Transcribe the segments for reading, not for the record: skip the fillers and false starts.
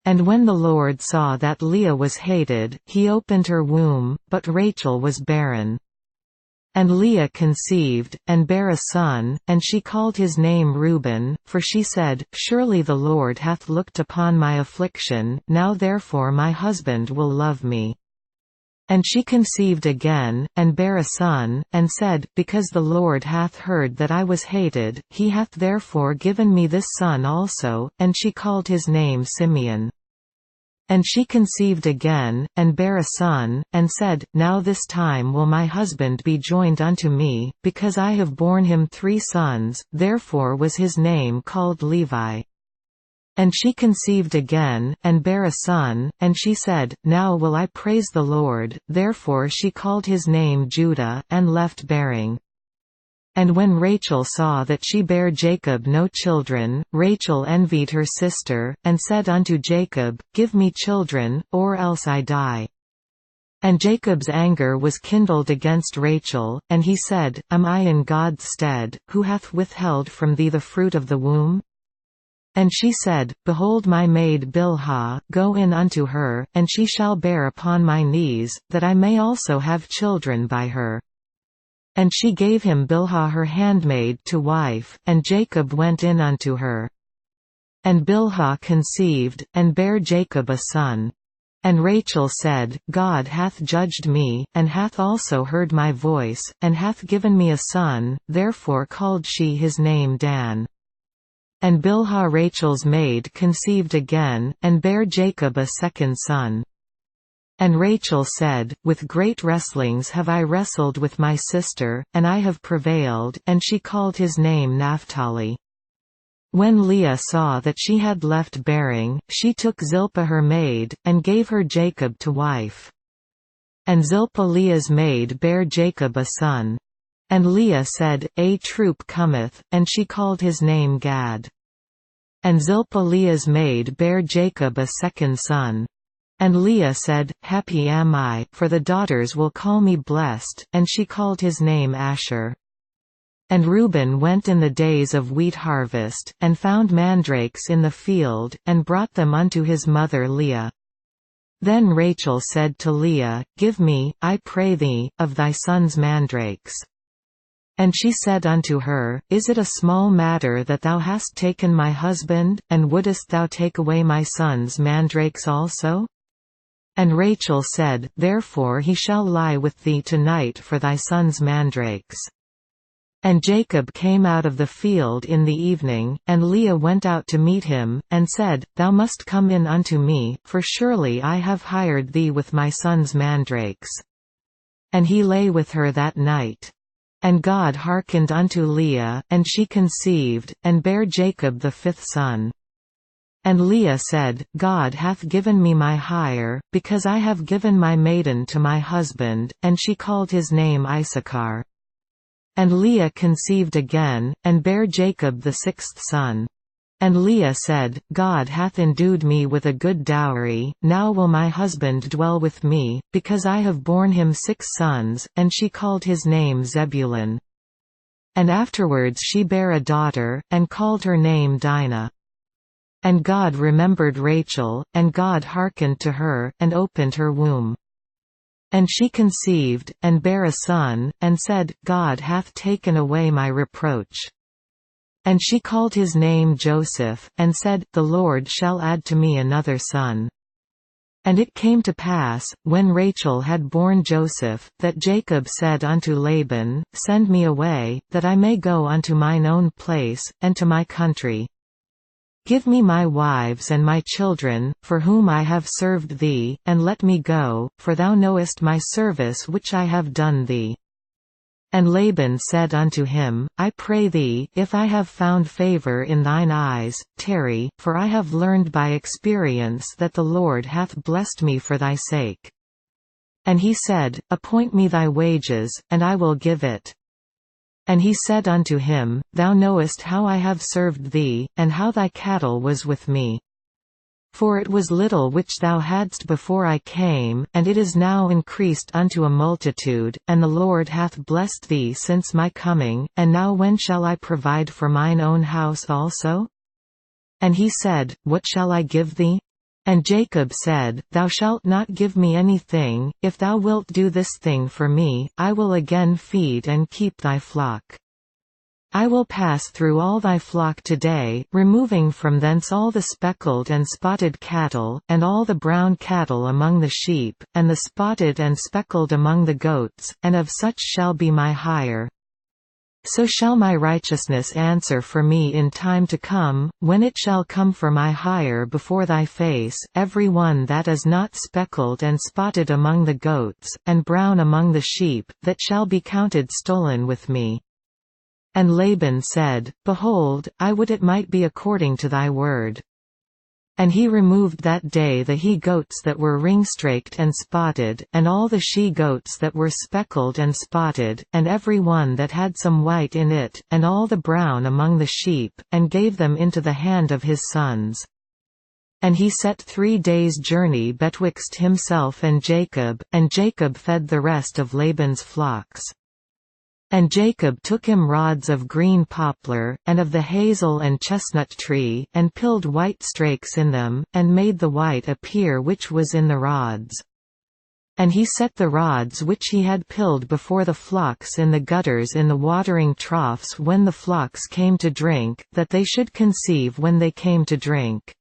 And when the Lord saw that Leah was hated, he opened her womb, but Rachel was barren. And Leah conceived, and bare a son, and she called his name Reuben, for she said, Surely the Lord hath looked upon my affliction, now therefore my husband will love me. And she conceived again, and bare a son, and said, Because the Lord hath heard that I was hated, he hath therefore given me this son also, and she called his name Simeon. And she conceived again, and bare a son, and said, Now this time will my husband be joined unto me, because I have borne him 3 sons, therefore was his name called Levi. And she conceived again, and bare a son, and she said, Now will I praise the Lord, therefore she called his name Judah, and left bearing. And when Rachel saw that she bare Jacob no children, Rachel envied her sister, and said unto Jacob, Give me children, or else I die. And Jacob's anger was kindled against Rachel, and he said, Am I in God's stead, who hath withheld from thee the fruit of the womb? And she said, Behold my maid Bilhah, go in unto her, and she shall bear upon my knees, that I may also have children by her. And she gave him Bilhah her handmaid to wife, and Jacob went in unto her. And Bilhah conceived, and bare Jacob a son. And Rachel said, God hath judged me, and hath also heard my voice, and hath given me a son, therefore called she his name Dan. And Bilhah Rachel's maid conceived again, and bare Jacob a second son. And Rachel said, With great wrestlings have I wrestled with my sister, and I have prevailed, and she called his name Naphtali. When Leah saw that she had left bearing, she took Zilpah her maid, and gave her Jacob to wife. And Zilpah Leah's maid bare Jacob a son. And Leah said, A troop cometh, and she called his name Gad. And Zilpah Leah's maid bare Jacob a second son. And Leah said, Happy am I, for the daughters will call me blessed, and she called his name Asher. And Reuben went in the days of wheat harvest, and found mandrakes in the field, and brought them unto his mother Leah. Then Rachel said to Leah, Give me, I pray thee, of thy son's mandrakes. And she said unto her, Is it a small matter that thou hast taken my husband, and wouldest thou take away my son's mandrakes also? And Rachel said, Therefore he shall lie with thee tonight for thy son's mandrakes. And Jacob came out of the field in the evening, and Leah went out to meet him, and said, Thou must come in unto me, for surely I have hired thee with my son's mandrakes. And he lay with her that night. And God hearkened unto Leah, and she conceived, and bare Jacob the 5th son. And Leah said, God hath given me my hire, because I have given my maiden to my husband, and she called his name Issachar. And Leah conceived again, and bare Jacob the 6th son. And Leah said, God hath endued me with a good dowry, now will my husband dwell with me, because I have borne him 6 sons, and she called his name Zebulun. And afterwards she bare a daughter, and called her name Dinah. And God remembered Rachel, and God hearkened to her, and opened her womb. And she conceived, and bare a son, and said, God hath taken away my reproach. And she called his name Joseph, and said, The Lord shall add to me another son. And it came to pass, when Rachel had borne Joseph, that Jacob said unto Laban, Send me away, that I may go unto mine own place, and to my country. Give me my wives and my children, for whom I have served thee, and let me go, for thou knowest my service which I have done thee. And Laban said unto him, I pray thee, if I have found favor in thine eyes, tarry, for I have learned by experience that the Lord hath blessed me for thy sake. And he said, Appoint me thy wages, and I will give it. And he said unto him, Thou knowest how I have served thee, and how thy cattle was with me. For it was little which thou hadst before I came, and it is now increased unto a multitude, and the Lord hath blessed thee since my coming, and now when shall I provide for mine own house also? And he said, What shall I give thee? And Jacob said, Thou shalt not give me anything. If thou wilt do this thing for me, I will again feed and keep thy flock. I will pass through all thy flock today, removing from thence all the speckled and spotted cattle, and all the brown cattle among the sheep, and the spotted and speckled among the goats, and of such shall be my hire. So shall my righteousness answer for me in time to come, when it shall come for my hire before thy face, every one that is not speckled and spotted among the goats, and brown among the sheep, that shall be counted stolen with me. And Laban said, Behold, I would it might be according to thy word. And he removed that day the he-goats that were ringstraked and spotted, and all the she-goats that were speckled and spotted, and every one that had some white in it, and all the brown among the sheep, and gave them into the hand of his sons. And he set 3 days' journey betwixt himself and Jacob fed the rest of Laban's flocks. And Jacob took him rods of green poplar, and of the hazel and chestnut tree, and pilled white strakes in them, and made the white appear which was in the rods. And he set the rods which he had pilled before the flocks in the gutters in the watering troughs when the flocks came to drink, that they should conceive when they came to drink.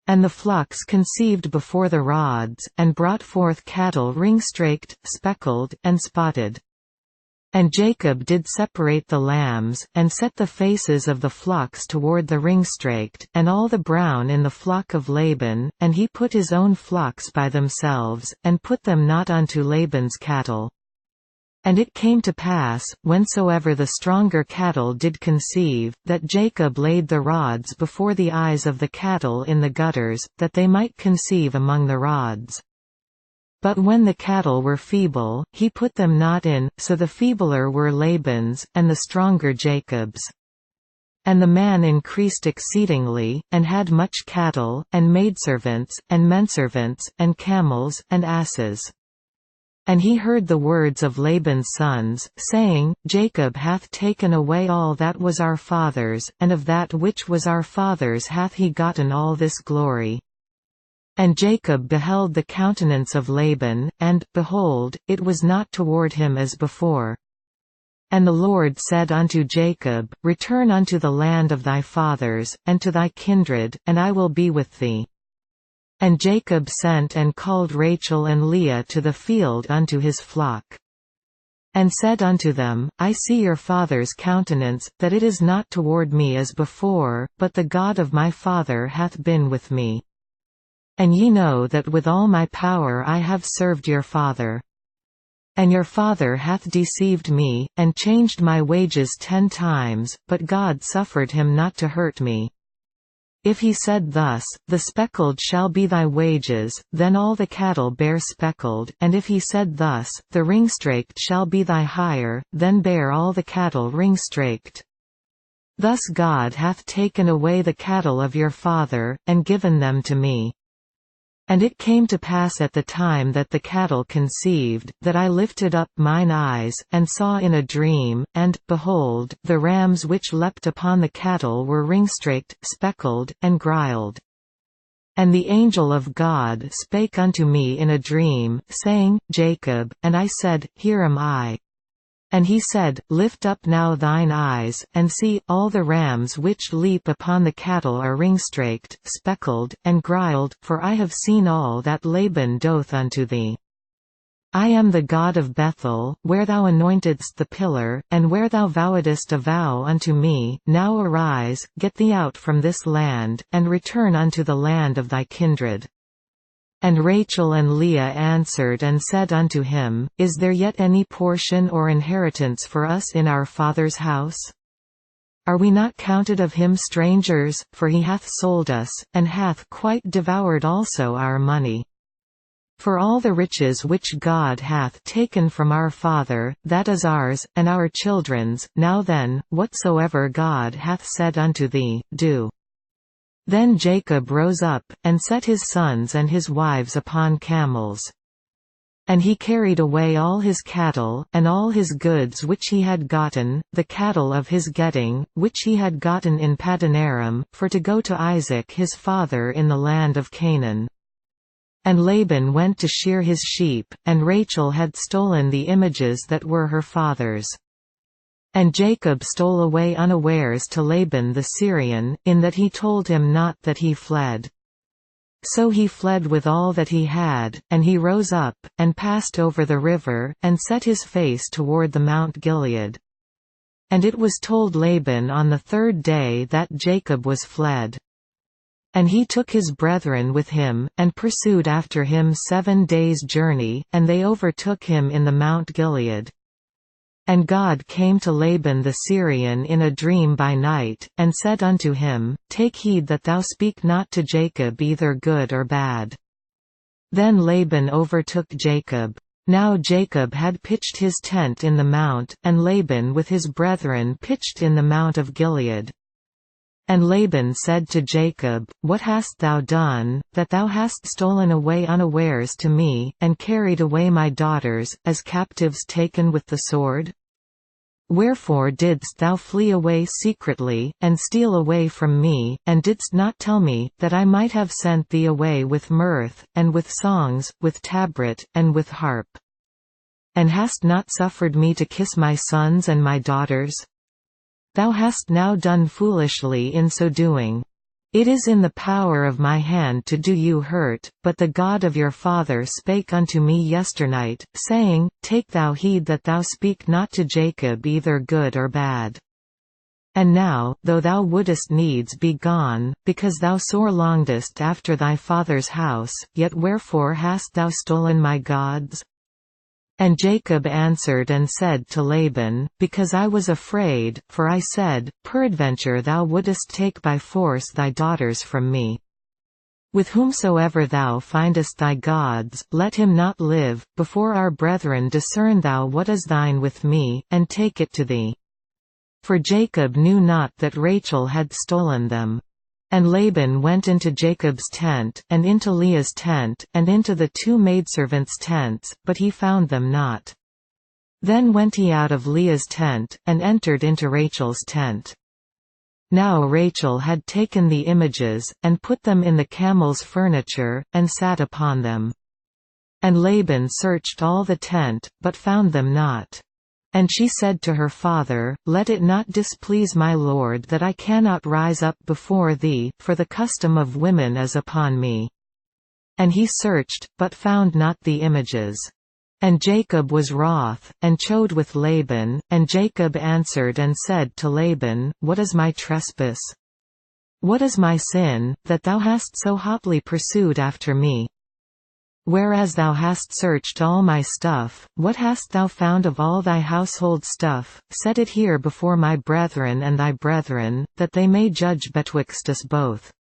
And the flocks conceived before the rods, and brought forth cattle ringstraked, speckled, and spotted. And Jacob did separate the lambs, and set the faces of the flocks toward the ringstraked, and all the brown in the flock of Laban, and he put his own flocks by themselves, and put them not unto Laban's cattle. And it came to pass, whensoever the stronger cattle did conceive, that Jacob laid the rods before the eyes of the cattle in the gutters, that they might conceive among the rods. But when the cattle were feeble, he put them not in, so the feebler were Laban's, and the stronger Jacob's. And the man increased exceedingly, and had much cattle, and maidservants, and menservants, and camels, and asses. And he heard the words of Laban's sons, saying, Jacob hath taken away all that was our father's, and of that which was our father's hath he gotten all this glory. And Jacob beheld the countenance of Laban, and, behold, it was not toward him as before. And the Lord said unto Jacob, Return unto the land of thy fathers, and to thy kindred, and I will be with thee. And Jacob sent and called Rachel and Leah to the field unto his flock. And said unto them, I see your father's countenance, that it is not toward me as before, but the God of my father hath been with me. And ye know that with all my power I have served your father. And your father hath deceived me, and changed my wages 10 times, but God suffered him not to hurt me. If he said thus, The speckled shall be thy wages, then all the cattle bear speckled, and if he said thus, The ringstraked shall be thy hire, then bear all the cattle ringstraked. Thus God hath taken away the cattle of your father, and given them to me. And it came to pass at the time that the cattle conceived, that I lifted up mine eyes, and saw in a dream, and, behold, the rams which leapt upon the cattle were ringstraked, speckled, and griled. And the angel of God spake unto me in a dream, saying, Jacob, and I said, Here am I. And he said, Lift up now thine eyes, and see, all the rams which leap upon the cattle are ringstraked, speckled, and griled, for I have seen all that Laban doth unto thee. I am the God of Bethel, where thou anointedst the pillar, and where thou vowedst a vow unto me. Now arise, get thee out from this land, and return unto the land of thy kindred. And Rachel and Leah answered and said unto him, Is there yet any portion or inheritance for us in our father's house? Are we not counted of him strangers? For he hath sold us, and hath quite devoured also our money. For all the riches which God hath taken from our father, that is ours, and our children's. Now then, whatsoever God hath said unto thee, do. Then Jacob rose up, and set his sons and his wives upon camels. And he carried away all his cattle, and all his goods which he had gotten, the cattle of his getting, which he had gotten in Padanaram, for to go to Isaac his father in the land of Canaan. And Laban went to shear his sheep, and Rachel had stolen the images that were her father's. And Jacob stole away unawares to Laban the Syrian, in that he told him not that he fled. So he fled with all that he had, and he rose up, and passed over the river, and set his face toward the Mount Gilead. And it was told Laban on the third day that Jacob was fled. And he took his brethren with him, and pursued after him 7 days' journey, and they overtook him in the Mount Gilead. And God came to Laban the Syrian in a dream by night, and said unto him, Take heed that thou speak not to Jacob either good or bad. Then Laban overtook Jacob. Now Jacob had pitched his tent in the mount, and Laban with his brethren pitched in the mount of Gilead. And Laban said to Jacob, What hast thou done, that thou hast stolen away unawares to me, and carried away my daughters, as captives taken with the sword? Wherefore didst thou flee away secretly, and steal away from me, and didst not tell me, that I might have sent thee away with mirth, and with songs, with tabret, and with harp? And hast not suffered me to kiss my sons and my daughters? Thou hast now done foolishly in so doing. It is in the power of my hand to do you hurt, but the God of your father spake unto me yesternight, saying, Take thou heed that thou speak not to Jacob either good or bad. And now, though thou wouldest needs be gone, because thou sore longedst after thy father's house, yet wherefore hast thou stolen my gods? And Jacob answered and said to Laban, Because I was afraid, for I said, Peradventure thou wouldest take by force thy daughters from me. With whomsoever thou findest thy gods, let him not live. Before our brethren discern thou what is thine with me, and take it to thee. For Jacob knew not that Rachel had stolen them. And Laban went into Jacob's tent, and into Leah's tent, and into the 2 maidservants' tents, but he found them not. Then went he out of Leah's tent, and entered into Rachel's tent. Now Rachel had taken the images, and put them in the camel's furniture, and sat upon them. And Laban searched all the tent, but found them not. And she said to her father, Let it not displease my lord that I cannot rise up before thee, for the custom of women is upon me. And he searched, but found not the images. And Jacob was wroth, and chode with Laban, and Jacob answered and said to Laban, What is my trespass? What is my sin, that thou hast so hotly pursued after me? Whereas thou hast searched all my stuff, what hast thou found of all thy household stuff? Set it here before my brethren and thy brethren, that they may judge betwixt us both.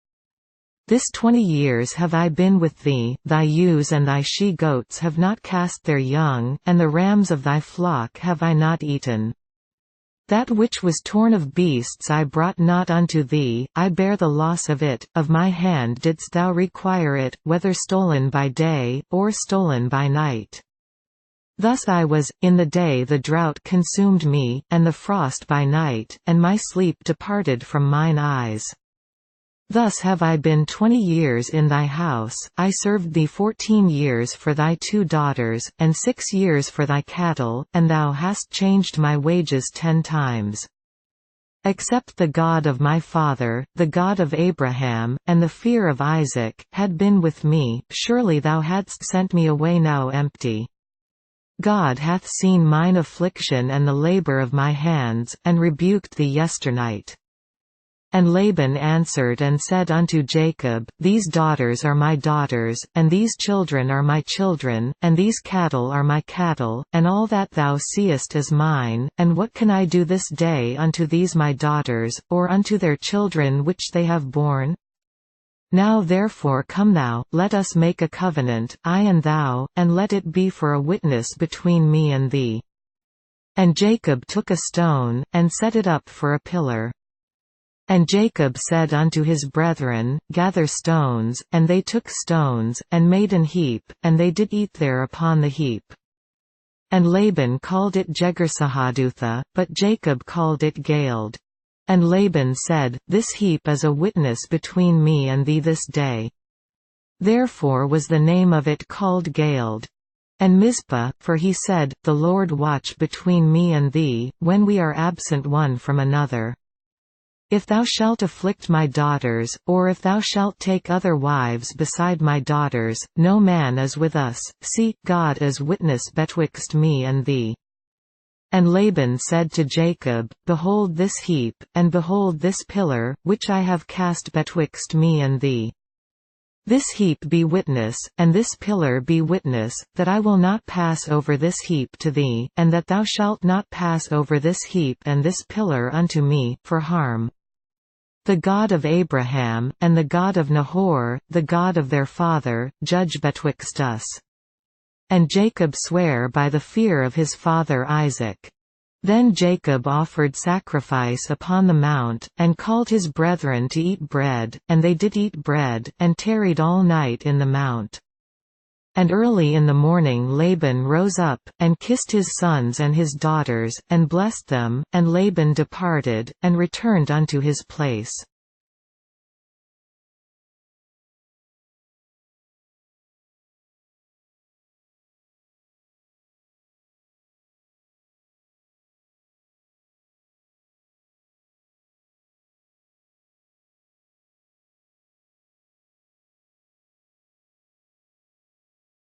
This 20 years have I been with thee, thy ewes and thy she-goats have not cast their young, and the rams of thy flock have I not eaten. That which was torn of beasts I brought not unto thee, I bear the loss of it, of my hand didst thou require it, whether stolen by day, or stolen by night. Thus I was, in the day the drought consumed me, and the frost by night, and my sleep departed from mine eyes. Thus have I been 20 years in thy house, I served thee 14 years for thy 2 daughters, and 6 years for thy cattle, and thou hast changed my wages 10 times. Except the God of my father, the God of Abraham, and the fear of Isaac, had been with me, surely thou hadst sent me away now empty. God hath seen mine affliction and the labor of my hands, and rebuked thee yesternight. And Laban answered and said unto Jacob, These daughters are my daughters, and these children are my children, and these cattle are my cattle, and all that thou seest is mine, and what can I do this day unto these my daughters, or unto their children which they have borne? Now therefore come thou, let us make a covenant, I and thou, and let it be for a witness between me and thee. And Jacob took a stone, and set it up for a pillar. And Jacob said unto his brethren, Gather stones, and they took stones, and made an heap, and they did eat there upon the heap. And Laban called it Jegarsahadutha, but Jacob called it Galeed. And Laban said, This heap is a witness between me and thee this day. Therefore was the name of it called Galeed. And Mizpah, for he said, The Lord watch between me and thee, when we are absent one from another. If thou shalt afflict my daughters, or if thou shalt take other wives beside my daughters, no man is with us, see, God is witness betwixt me and thee. And Laban said to Jacob, Behold this heap, and behold this pillar, which I have cast betwixt me and thee. This heap be witness, and this pillar be witness, that I will not pass over this heap to thee, and that thou shalt not pass over this heap and this pillar unto me, for harm. The God of Abraham, and the God of Nahor, the God of their father, judge betwixt us. And Jacob sware by the fear of his father Isaac. Then Jacob offered sacrifice upon the mount, and called his brethren to eat bread, and they did eat bread, and tarried all night in the mount. And early in the morning Laban rose up, and kissed his sons and his daughters, and blessed them, and Laban departed, and returned unto his place.